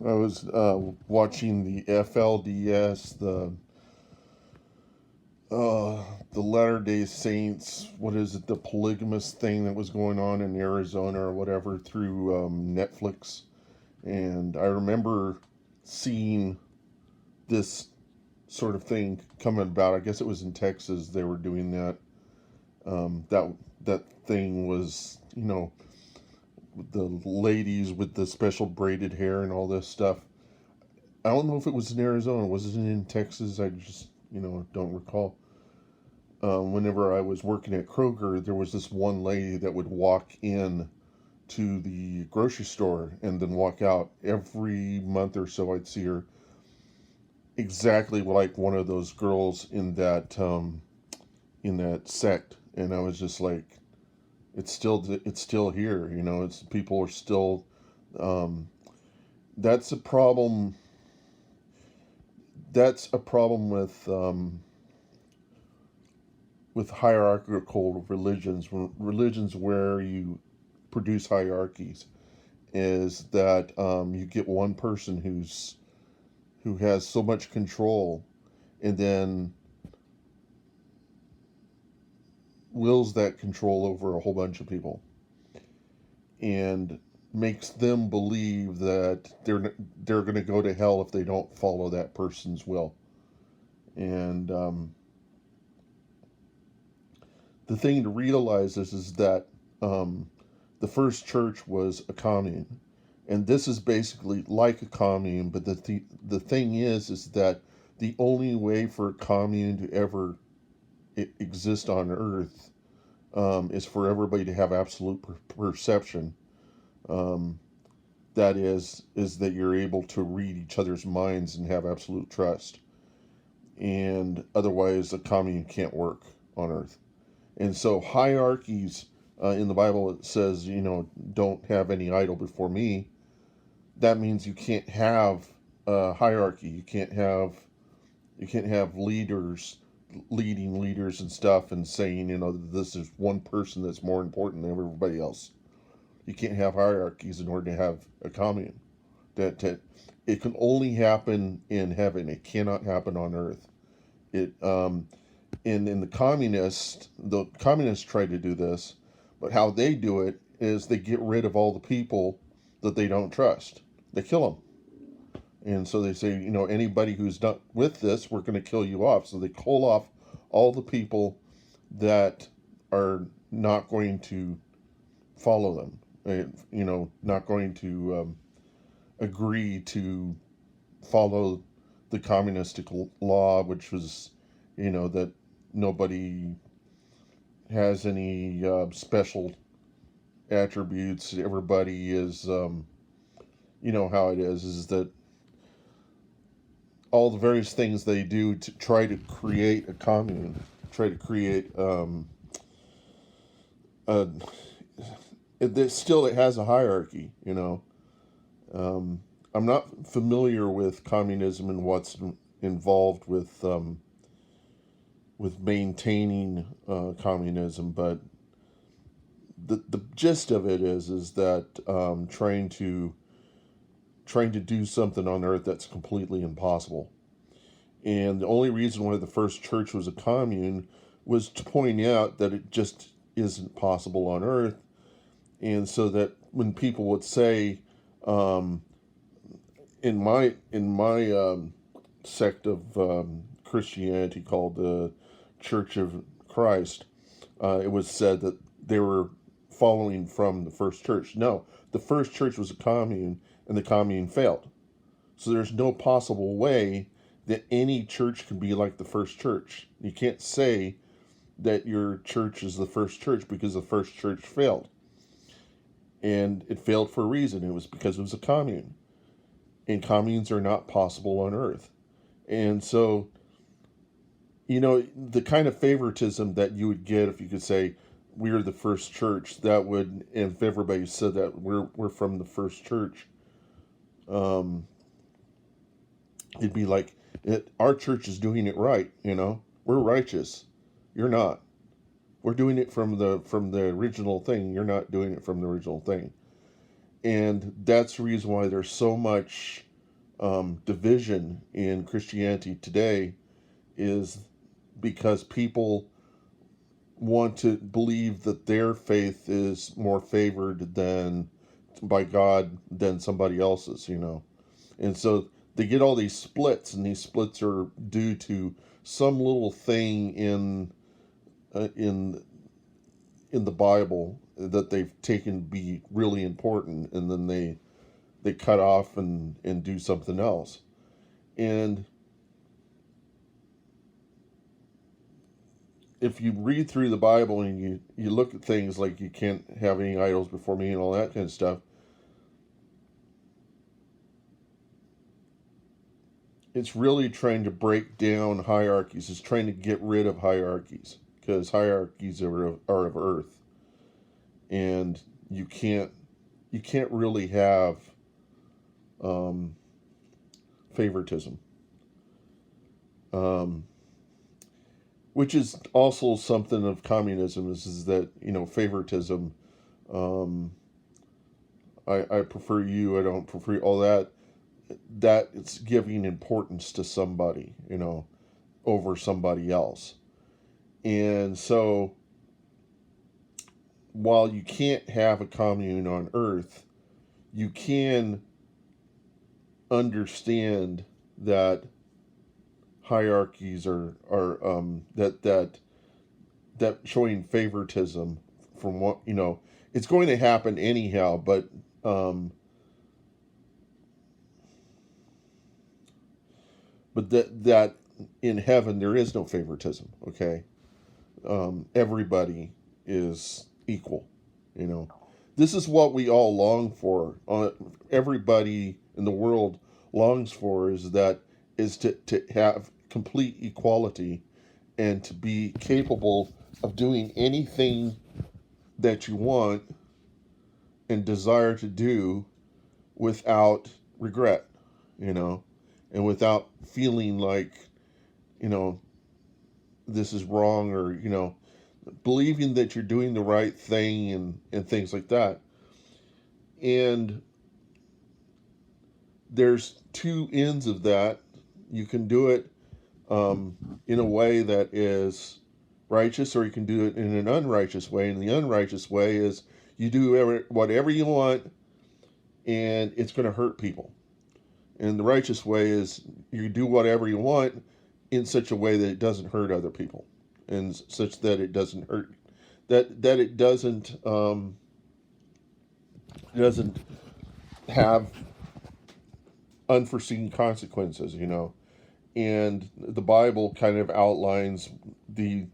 I was watching the FLDS, uh, the Latter Day Saints. What is it? The polygamous thing that was going on in Arizona or whatever through Netflix, and I remember seeing this sort of thing coming about. I guess it was in Texas. They were doing that. That thing was, the ladies with the special braided hair and all this stuff. I don't know if it was in Arizona. Was it in Texas? I just, don't recall. Whenever I was working at Kroger, there was this one lady that would walk in to the grocery store and then walk out every month or so. I'd see her exactly like one of those girls in that sect, and I was just like, it's still here. It's people are still. Um, that's a problem. That's a problem with hierarchical religions. Religions where you produce hierarchies is that you get one person who has so much control, and then wills that control over a whole bunch of people, and makes them believe that they're going to go to hell if they don't follow that person's will. And the thing to realize is that the first church was a commune, and this is basically like a commune. But the thing is that the only way for a commune to ever exist on Earth is for everybody to have absolute perception. Um, that is that you're able to read each other's minds and have absolute trust. And otherwise, a commune can't work on Earth. And so hierarchies in the Bible, it says, don't have any idol before me. That means you can't have a hierarchy. You can't have leaders leading leaders and stuff and saying, this is one person that's more important than everybody else. You can't have hierarchies in order to have a commune. That it can only happen in heaven. It cannot happen on earth. It in the communists try to do this, but how they do it is they get rid of all the people that they don't trust. They kill them, and so they say, anybody who's not with this, we're going to kill you off. So they call off all the people that are not going to follow them. Not going to agree to follow the communistic law, which was, that nobody has any special attributes. Everybody is, how it is that all the various things they do to try to create a commune, try to create a, it has a hierarchy. Um, I'm not familiar with communism and what's involved with maintaining communism, but the gist of it is that trying to do something on Earth that's completely impossible. And the only reason why the first church was a commune was to point out that it just isn't possible on Earth, and so that when people would say, um, in my sect of Christianity called the Church of Christ, it was said that they were following from the first church. No, the first church was a commune, and the commune failed. So there's no possible way that any church can be like the first church. You can't say that your church is the first church because the first church failed. And it failed for a reason. It was because it was a commune. And communes are not possible on earth. And so, the kind of favoritism that you would get if you could say, we're the first church, that would, if everybody said that we're from the first church, um, it'd be like, our church is doing it right. We're righteous. You're not. We're doing it from the original thing. You're not doing it from the original thing. And that's the reason why there's so much division in Christianity today is because people want to believe that their faith is more favored than by God than somebody else's, And so they get all these splits, and these splits are due to some little thing uh, in in the Bible that they've taken to be really important, and then they cut off and do something else. And if you read through the Bible and you look at things like you can't have any idols before me and all that kind of stuff, it's really trying to break down hierarchies. It's trying to get rid of hierarchies because hierarchies are of earth, and you can't you can't really have um, favoritism, um, which is also something of communism. Is that favoritism. Um, I prefer you. I don't prefer all that. That it's giving importance to somebody, over somebody else. And so, while you can't have a commune on Earth, you can understand that hierarchies are that showing favoritism from what it's going to happen anyhow, um, but that in heaven there is no favoritism. Okay, everybody is equal. You know, this is what we all long for. Everybody in the world longs for is to have complete equality and to be capable of doing anything that you want and desire to do without regret, you know, and without feeling like, you know, this is wrong, or, believing that you're doing the right thing, and things like that. And there's two ends of that. You can do it in a way that is righteous, or you can do it in an unrighteous way. And the unrighteous way is you do whatever you want, and it's going to hurt people. And the righteous way is you do whatever you want in such a way that it doesn't hurt other people, and such that it doesn't hurt that it doesn't have unforeseen consequences. And the Bible kind of outlines the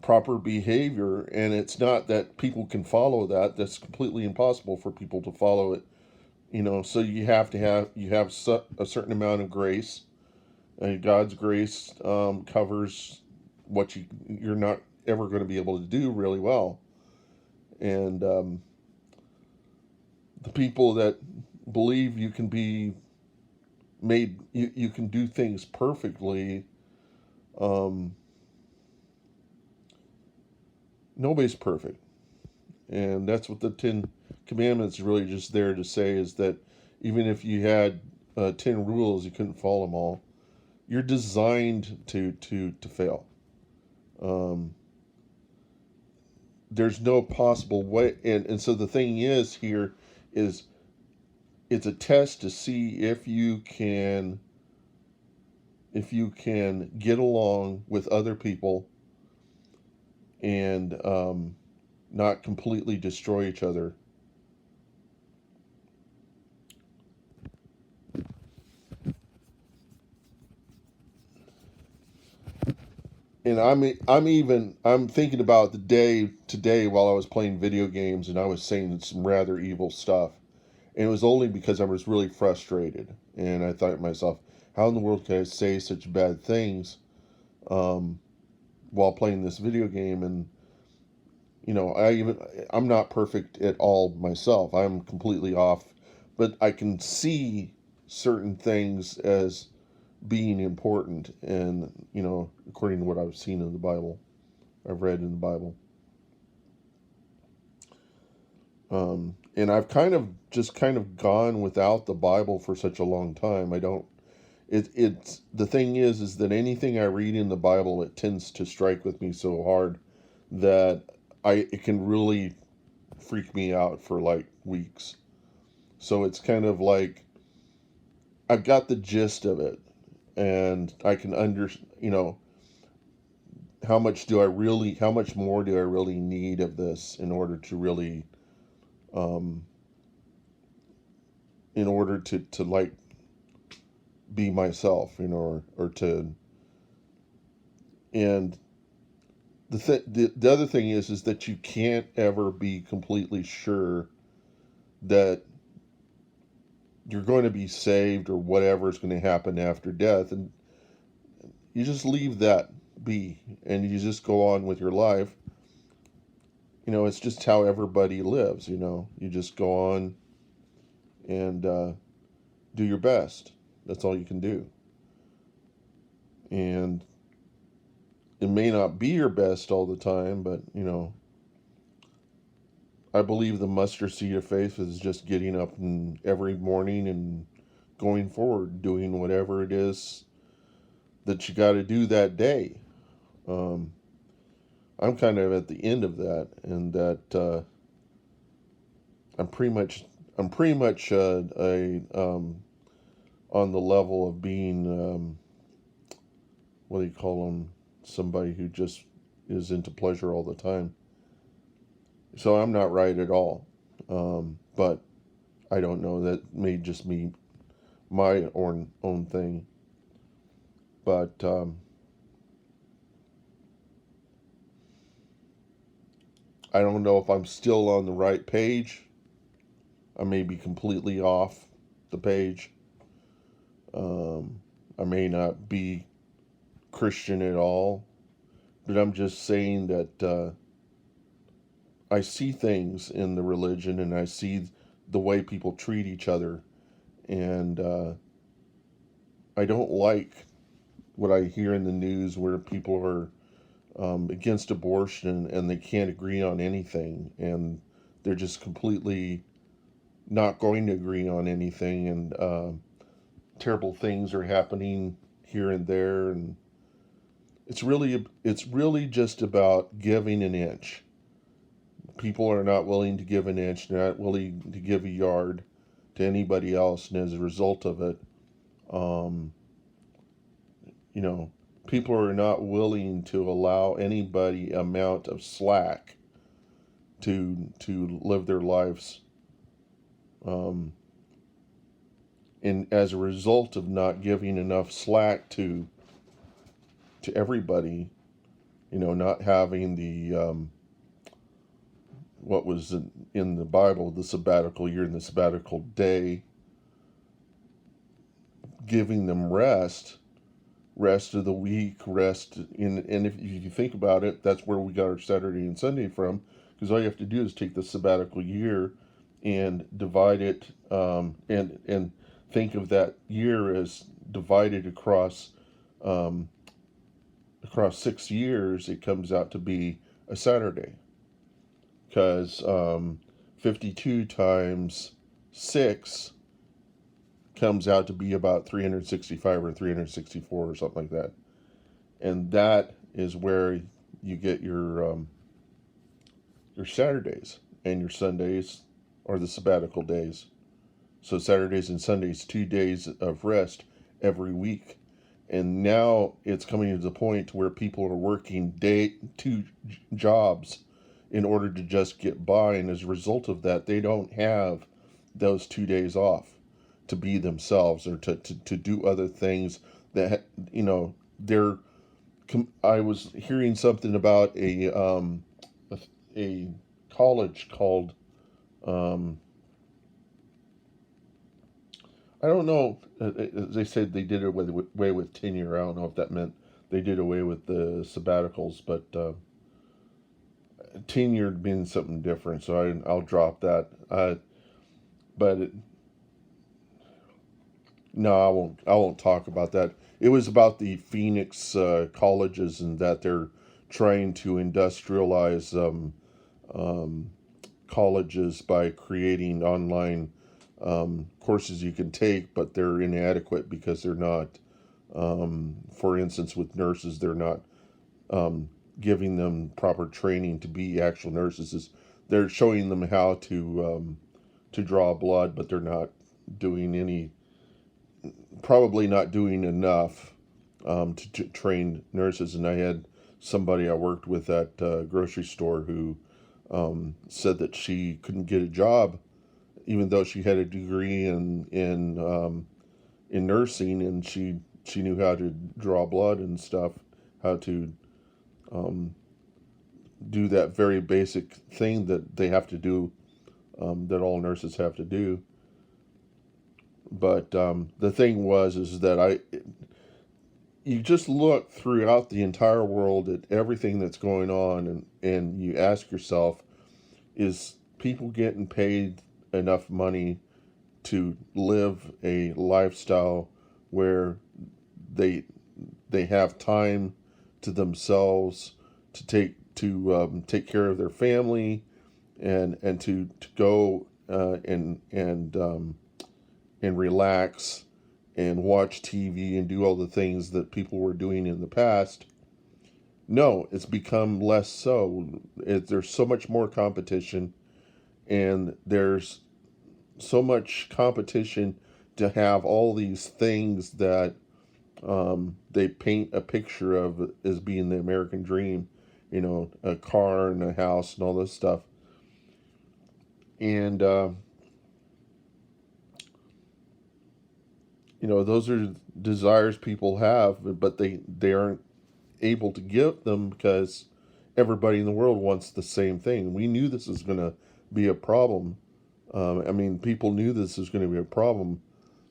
proper behavior, and it's not that people can follow that. That's completely impossible for people to follow it. So you have a certain amount of grace. God's grace covers what you're not ever going to be able to do really well. And the people that believe you can be made, you can do things perfectly. um, Nobody's perfect, and that's what the 10 Commandments is really just there to say, is that even if you had 10 rules, you couldn't follow them all. You're designed to fail. um, there's no possible way, and so the thing is here is it's a test to see if you can get along with other people, and not completely destroy each other. And I'm thinking about the day today while I was playing video games, and I was saying some rather evil stuff, and it was only because I was really frustrated, and I thought to myself, how in the world can I say such bad things um, while playing this video game? And I'm not perfect at all myself. I'm completely off, but I can see certain things as being important, and according to what I've seen in the Bible, I've read in the Bible. and I've kind of gone without the Bible for such a long time. I don't. It's the thing is that anything I read in the Bible, it tends to strike with me so hard that it can really freak me out for like weeks. So it's kind of like I've got the gist of it, and I can you know, how much more do I really need of this in order to really, um, in order to like be myself, you know, or to, and the other thing is that you can't ever be completely sure that you're going to be saved or whatever is going to happen after death, and you just leave that be and you just go on with your life. You know, it's just how everybody lives. You know, you just go on and do your best. That's all you can do. And it may not be your best all the time, but you know, I believe the mustard seed of faith is just getting up every morning and going forward, doing whatever it is that you got to do that day. Um, I'm kind of at the end of that, and that I'm pretty much a on the level of being what do you call them? Somebody who just is into pleasure all the time. So I'm not right at all. But I don't know. That may just be my own thing. But I don't know if I'm still on the right page. I may be completely off the page. Um, I may not be Christian at all. But I'm just saying that I see things in the religion and I see the way people treat each other. And I don't like what I hear in the news where people are against abortion and they can't agree on anything. And they're just completely not going to agree on anything. And terrible things are happening here and there. And it's really just about giving an inch. People are not willing to give an inch, they're not willing to give a yard to anybody else, and as a result of it, um, you know, people are not willing to allow anybody amount of slack to live their lives, um, and as a result of not giving enough slack to everybody, you know, not having the what was in the Bible, the sabbatical year and the sabbatical day, giving them rest of the week, rest in, and if you think about it, that's where we got our Saturday and Sunday from, because all you have to do is take the sabbatical year and divide it, and think of that year as divided um, across 6 years. It comes out to be a Saturday, because 52 times 6 comes out to be about 365 or 364 or something like that. And that is where you get your Saturdays, and your Sundays are the sabbatical days. So Saturdays and Sundays, 2 days of rest every week. And now it's coming to the point where people are working two jobs in order to just get by, and as a result of that, they don't have those 2 days off to be themselves or to do other things that, you know, they're. I was hearing something about a college called, um, I don't know. They said they did away with tenure. I don't know if that meant they did away with the sabbaticals, but tenure means something different. So I'll drop that. But no, I won't. I won't talk about that. It was about the Phoenix colleges and that they're trying to industrialize um, colleges by creating online courses you can take, but they're inadequate because they're not, for instance, with nurses, they're not giving them proper training to be actual nurses. They're showing them how to draw blood, but they're not doing any, probably not doing enough to train nurses. And I had somebody I worked with at a grocery store who said that she couldn't get a job even though she had a degree in nursing, and she knew how to draw blood and stuff, how to um, do that very basic thing that they have to do, that all nurses have to do. But the thing was is that you just look throughout the entire world at everything that's going on, and you ask yourself, is people getting paid enough money to live a lifestyle where they they have time to themselves to take care of their family, and to go and relax and watch TV and do all the things that people were doing in the past. No, it's become less so. There's so much more competition, and there's so much competition to have all these things that they paint a picture of as being the American dream, a car and a house and all this stuff. And, those are desires people have, but they aren't able to give them because everybody in the world wants the same thing. We knew this was going to be a problem. I mean, people knew this was going to be a problem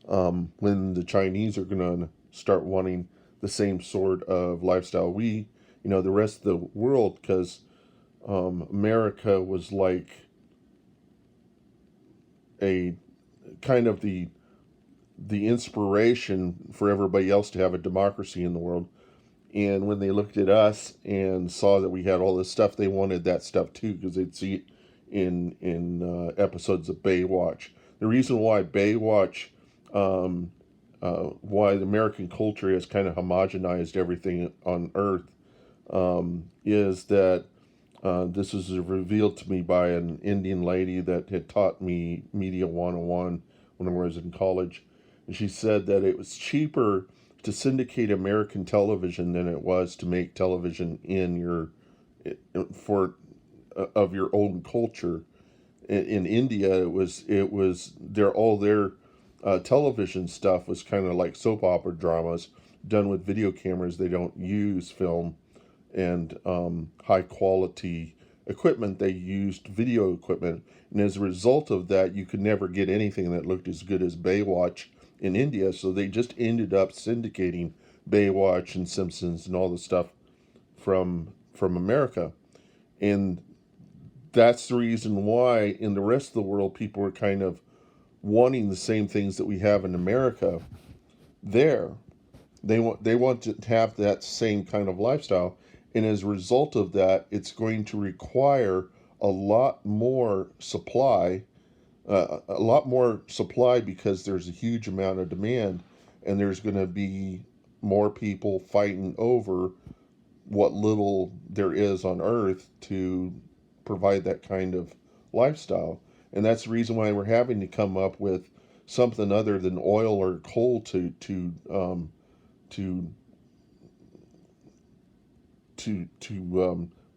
when the Chinese are going to start wanting the same sort of lifestyle. The rest of the world, because America was like a kind of the inspiration for everybody else to have a democracy in the world. And when they looked at us and saw that we had all this stuff, they wanted that stuff too, because they'd see it in episodes of Baywatch. The reason why Baywatch, why the American culture has kind of homogenized everything on Earth, is that this was revealed to me by an Indian lady that had taught me Media 101 when I was in college. And she said that it was cheaper to syndicate American television than it was to make television for of your own culture. In India, it was their television stuff was kind of like soap opera dramas done with video cameras. They don't use film and high quality equipment. They used video equipment, and as a result of that, you could never get anything that looked as good as Baywatch in India. So they just ended up syndicating Baywatch and Simpsons and all the stuff from America. And that's the reason why in the rest of the world people are kind of wanting the same things that we have in America there. They want to have that same kind of lifestyle, and as a result of that, it's going to require a lot more supply, because there's a huge amount of demand, and there's going to be more people fighting over what little there is on Earth to provide that kind of lifestyle. And that's the reason why we're having to come up with something other than oil or coal to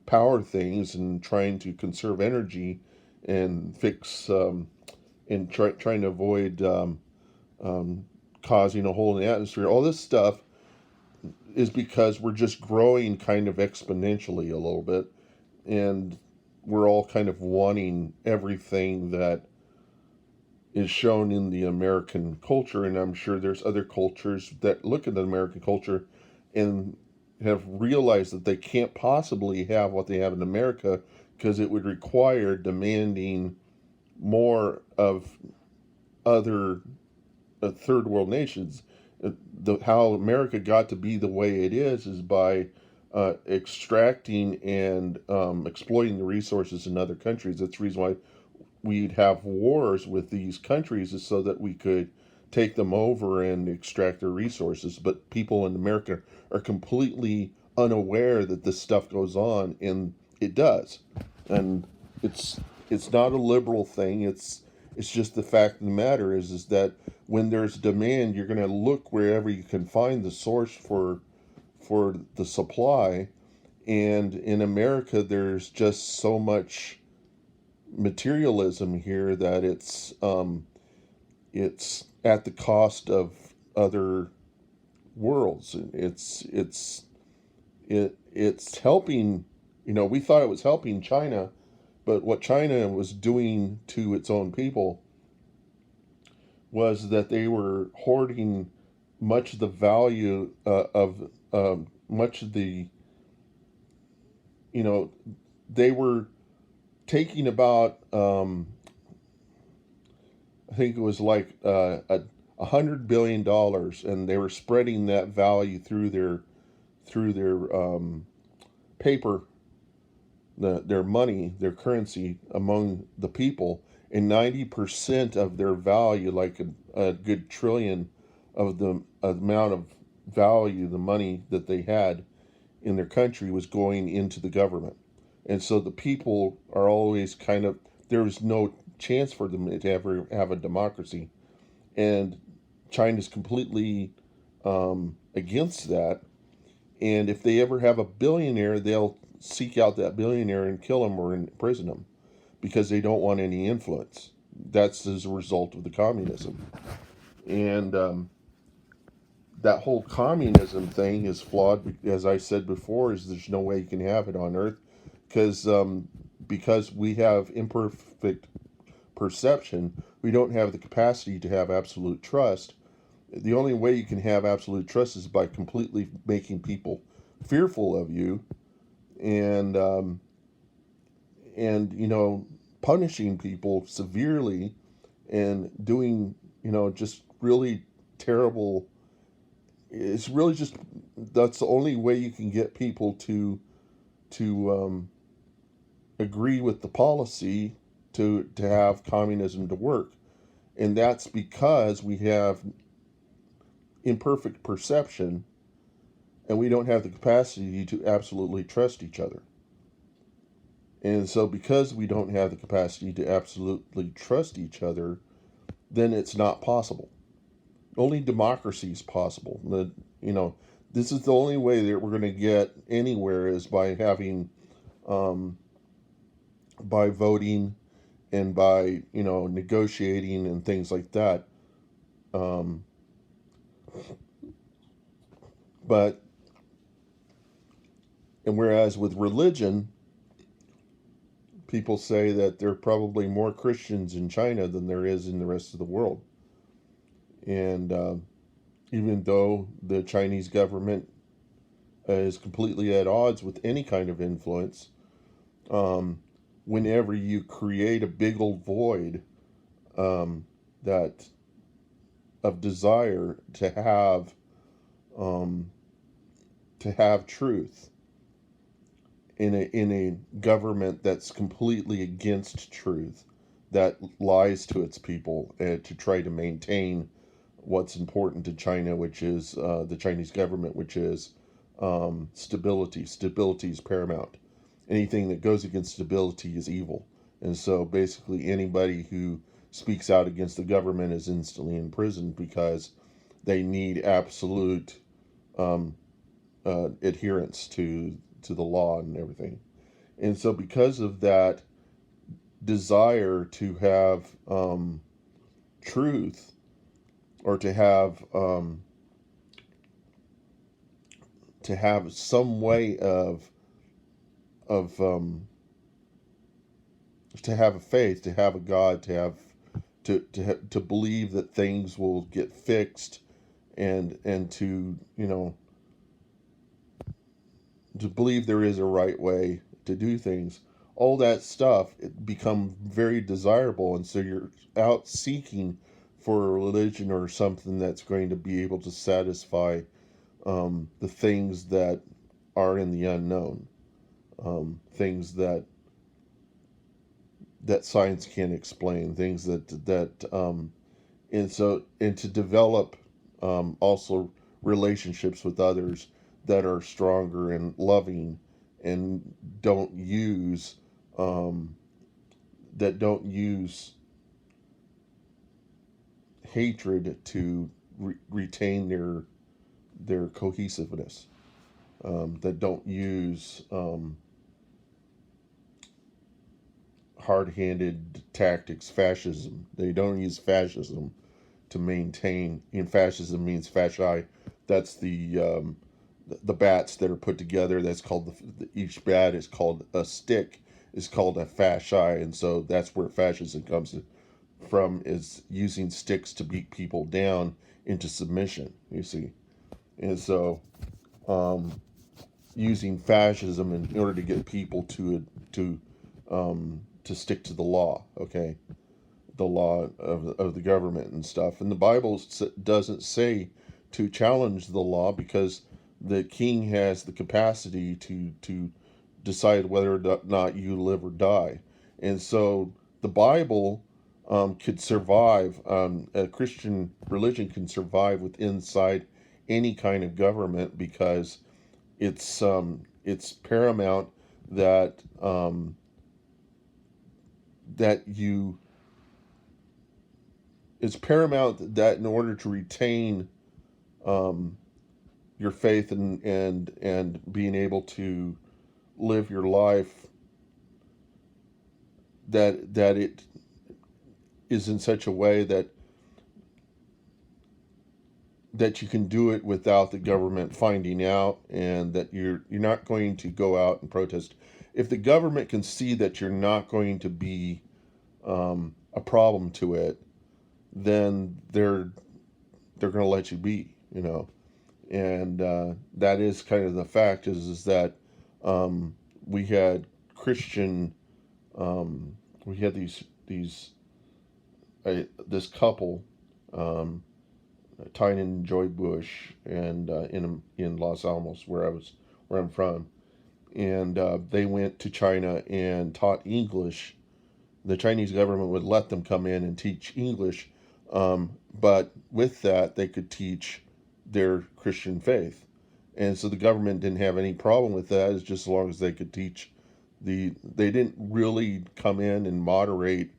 power things, and trying to conserve energy and fix and trying to avoid causing a hole in the atmosphere. All this stuff is because we're just growing kind of exponentially a little bit, and we're all kind of wanting everything that is shown in the American culture. And I'm sure there's other cultures that look at the American culture and have realized that they can't possibly have what they have in America, because it would require demanding more of other third world nations. How America got to be the way it is by extracting and exploiting the resources in other countries. That's the reason why we'd have wars with these countries, is so that we could take them over and extract their resources. But people in America are completely unaware that this stuff goes on, and it does. And it's it's not a liberal thing. It's just the fact of the matter is that when there's demand, you're going to look wherever you can find the source for the supply. And in America, there's just so much materialism here that it's at the cost of other worlds. It's helping. We thought it was helping China, but what China was doing to its own people was that they were hoarding much of the value of much of the you know they were taking about I think it was like $100 billion, and they were spreading that value through their paper, their money, their currency among the people, and 90% of their value, like a good trillion of the amount of value, the money that they had in their country, was going into the government. And so the people are always kind of, there's no chance for them to ever have a democracy. And China's completely against that. And if they ever have a billionaire, they'll seek out that billionaire and kill him or imprison him because they don't want any influence. That's as a result of the communism. And that whole communism thing is flawed. As I said before, is there's no way you can have it on Earth because because we have imperfect perception. We don't have the capacity to have absolute trust. The only way you can have absolute trust is by completely making people fearful of you, and punishing people severely, and doing just really terrible. It's really just, that's the only way you can get people to agree with the policy to have communism to work. And that's because we have imperfect perception, and we don't have the capacity to absolutely trust each other. And so because we don't have the capacity to absolutely trust each other, then it's not possible. Only democracy is possible. This is the only way that we're going to get anywhere, is by having by voting, and by negotiating and things like that. Um, but and whereas with religion, people say that there are probably more Christians in China than there is in the rest of the world. And even though the Chinese government is completely at odds with any kind of influence, um, whenever you create a big old void, that of desire um, to have truth in a government that's completely against truth, that lies to its people, to try to maintain what's important to China, which is the Chinese government, which is stability. Stability is paramount. Anything that goes against stability is evil. And so basically, anybody who speaks out against the government is instantly imprisoned, because they need absolute um, adherence to the law and everything. And so, because of that desire to have truth, or to have some way of to have a faith, to have a God, to believe that things will get fixed, and to believe there is a right way to do things. All that stuff, it become very desirable, and so you're out seeking for a religion or something that's going to be able to satisfy the things that are in the unknown, things that science can't explain, things and to develop also relationships with others that are stronger and loving and don't use um, don't use hatred to retain their cohesiveness, that don't use hard-handed tactics, fascism. They don't use fascism to maintain. And fascism means fasci. That's the bats that are put together. That's called each bat is called a stick. Is called a fasci, and so that's where fascism comes from. Is using sticks to beat people down into submission. You see, and so um, using fascism in order to get people to stick to the law. Okay, the law of the government and stuff. And the Bible doesn't say to challenge the law, because the king has the capacity to decide whether or not you live or die. And so the Bible could survive. A Christian religion can survive with inside any kind of government, because it's paramount that that you it's paramount that in order to retain um, your faith and being able to live your life, that it is in such a way that you can do it without the government finding out, and that you're not going to go out and protest. If the government can see that you're not going to be a problem to it, then they're going to let you be, and that is kind of the fact, is that we had Christian um, we had these this couple, um, Tynan and Joy Bush, and in Los Alamos, where I'm from, and they went to China and taught English. The Chinese government would let them come in and teach English, but with that they could teach their Christian faith, and so the government didn't have any problem with that, as just as long as they could teach they didn't really come in and moderate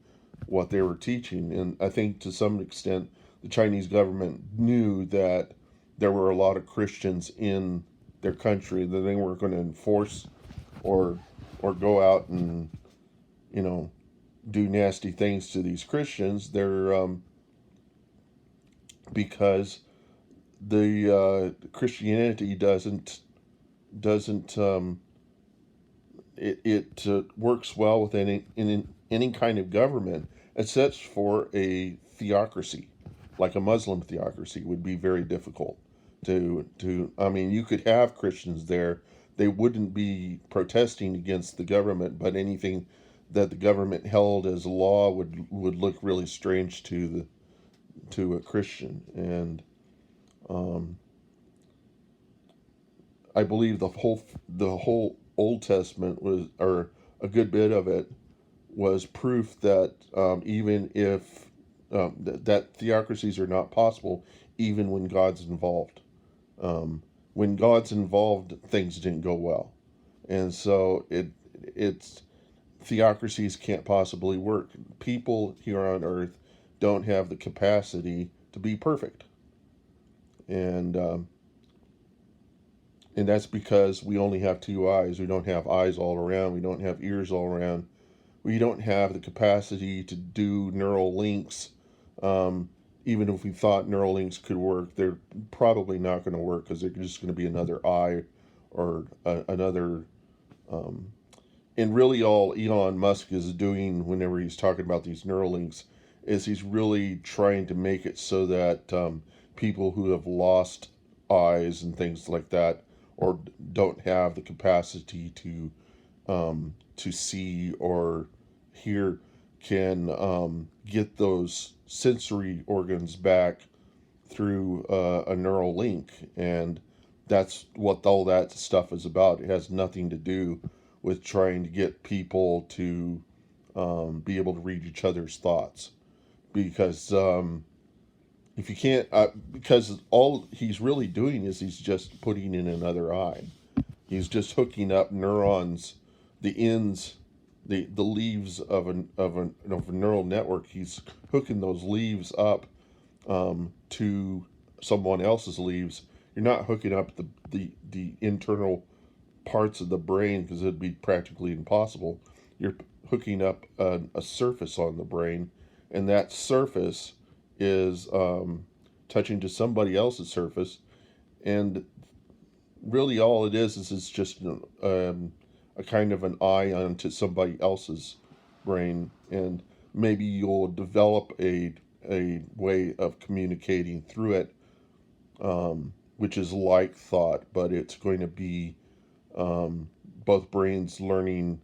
what they were teaching. And I think to some extent the Chinese government knew that there were a lot of Christians in their country, that they weren't going to enforce or go out and you know do nasty things to these Christians. They're because the Christianity doesn't it works well with any kind of government, except for a theocracy, like a Muslim theocracy would be very difficult to. I mean, you could have Christians there; they wouldn't be protesting against the government, but anything that the government held as law would look really strange to a Christian. And um, I believe the whole Old Testament was, or a good bit of it, was proof that even if that theocracies are not possible, even when God's involved. When God's involved, things didn't go well, and so it's theocracies can't possibly work. People here on Earth don't have the capacity to be perfect, and and that's because we only have two eyes. We don't have eyes all around. We don't have ears all around. We don't have the capacity to do neural links. Um, Even if we thought neural links could work, they're probably not going to work, because they're just going to be another eye or another. Um, and really, all Elon Musk is doing whenever he's talking about these neural links is he's really trying to make it so that people who have lost eyes and things like that, or don't have the capacity to see or hear, can get those sensory organs back through a neural link. And That's what all that stuff is about. It has nothing to do with trying to get people to be able to read each other's thoughts. Because if you can't, because all he's really doing is he's just putting in another eye. He's just hooking up neurons, the ends, the leaves of a neural network. He's hooking those leaves up to someone else's leaves. You're not hooking up the internal parts of the brain because it'd be practically impossible. You're hooking up a surface on the brain, and that surface is touching to somebody else's surface, and really all it is it's just a kind of an eye onto somebody else's brain, and maybe you'll develop a way of communicating through it, which is like thought, but it's going to be both brains learning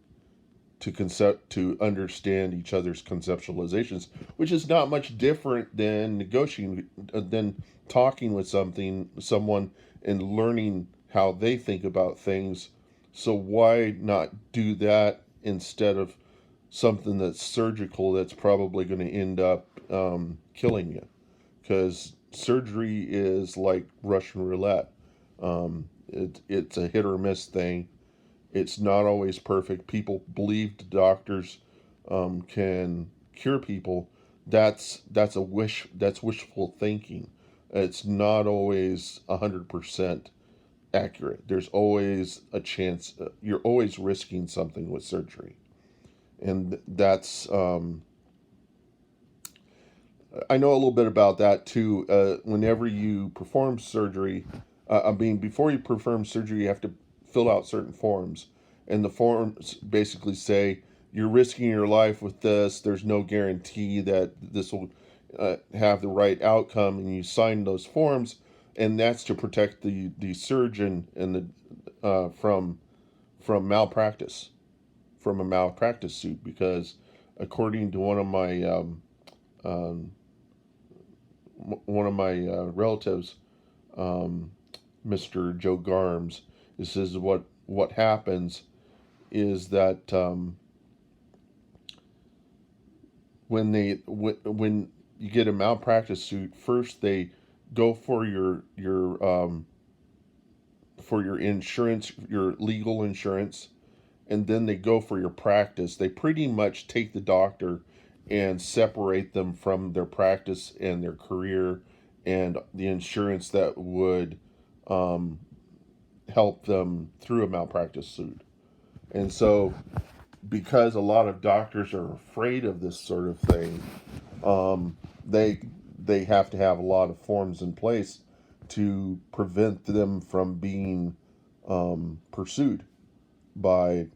to understand each other's conceptualizations, which is not much different than negotiating, than talking with someone and learning how they think about things. So why not do that instead of something that's surgical that's probably going to end up killing you? Because surgery is like Russian roulette. It's a hit or miss thing. It's not always perfect. People believe doctors can cure people. That's a wish. That's wishful thinking. It's not always 100% accurate. There's always a chance. You're always risking something with surgery, and that's. I know a little bit about that too. Whenever you perform surgery, before you perform surgery, you have to fill out certain forms, and the forms basically say you're risking your life with this. There's no guarantee that this will have the right outcome, and you sign those forms, and that's to protect the surgeon and the from malpractice, from a malpractice suit, because according to um, one of my relatives, um, Mr. Joe Garms, this is what happens is that when you get a malpractice suit, first they go for your insurance, your legal insurance, and then they go for your practice. They pretty much take the doctor and separate them from their practice and their career and the insurance that would um, help them through a malpractice suit. And so, because a lot of doctors are afraid of this sort of thing, um, they they have to have a lot of forms in place to prevent them from being pursued by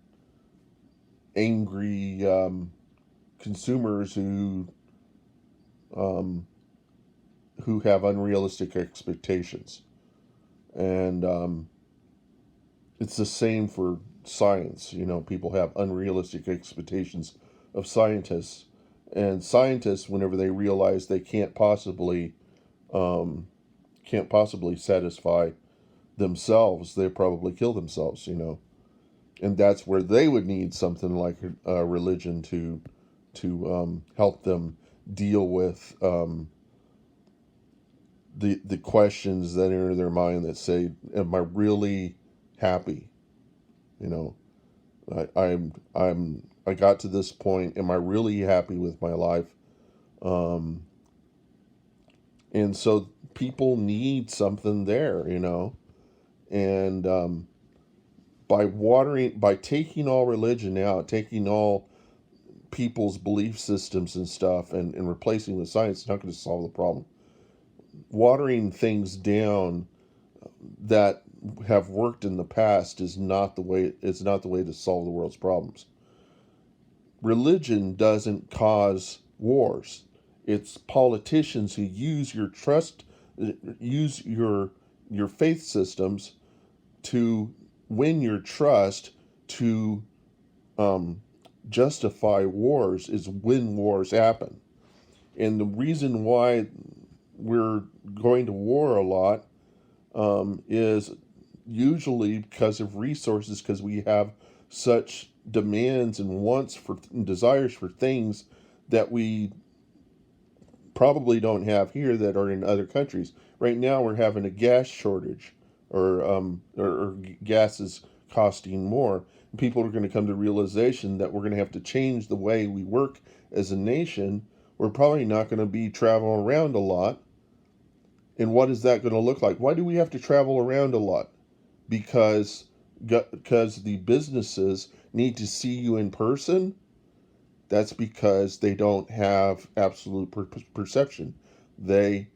angry consumers um, who have unrealistic expectations. And it's the same for science. You know, people have unrealistic expectations of scientists, and scientists, whenever they realize they um, can't possibly satisfy themselves, they probably kill themselves. You know, and that's where they would need something like a religion to help them deal with the questions that enter their mind that say, "Am I really happy?" You know, I got to this point. Am I really happy with my life? Um, and so people need something there, you know, and by taking all religion out, taking all people's belief systems and stuff, and replacing with science, is not going to solve the problem. Watering things down that have worked in the past is not the way. It's not the way to solve the world's problems. Religion doesn't cause wars. It's politicians who use your faith systems to win your trust to um, justify wars is when wars happen. And the reason why we're going to war a lot is usually because of resources, because we have such demands and wants for and desires for things that we probably don't have here that are in other countries. Right now, we're having a gas shortage, or gas is costing more. And people are going to come to realization that we're going to have to change the way we work as a nation. We're probably not going to be traveling around a lot. And what is that going to look like? Why do we have to travel around a lot? Because the businesses need to see you in person. That's because they don't have absolute perception. They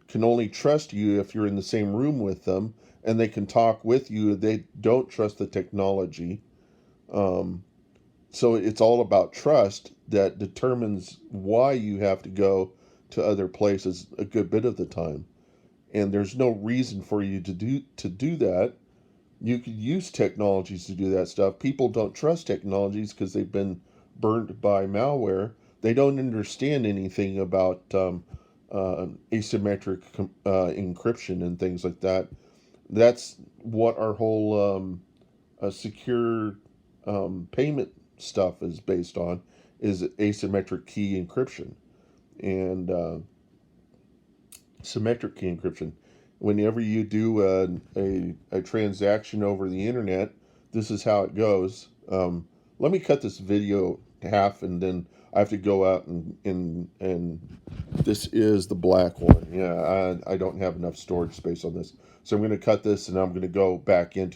can only trust you if you're in the same room with them, and they can talk with you. They don't trust the technology. Um, so it's all about trust that determines why you have to go to other places a good bit of the time. And there's no reason for you to do that. You could use technologies to do that stuff. People don't trust technologies because they've been burnt by malware. They don't understand anything about asymmetric encryption and things like that. That's what our whole secure payment stuff is based on, is asymmetric key encryption and symmetric key encryption. Whenever you do a transaction over the internet, this is how it goes. Let me cut this video half, and then I have to go out and this is the black one. Yeah, I don't have enough storage space on this, so I'm going to cut this and I'm going to go back into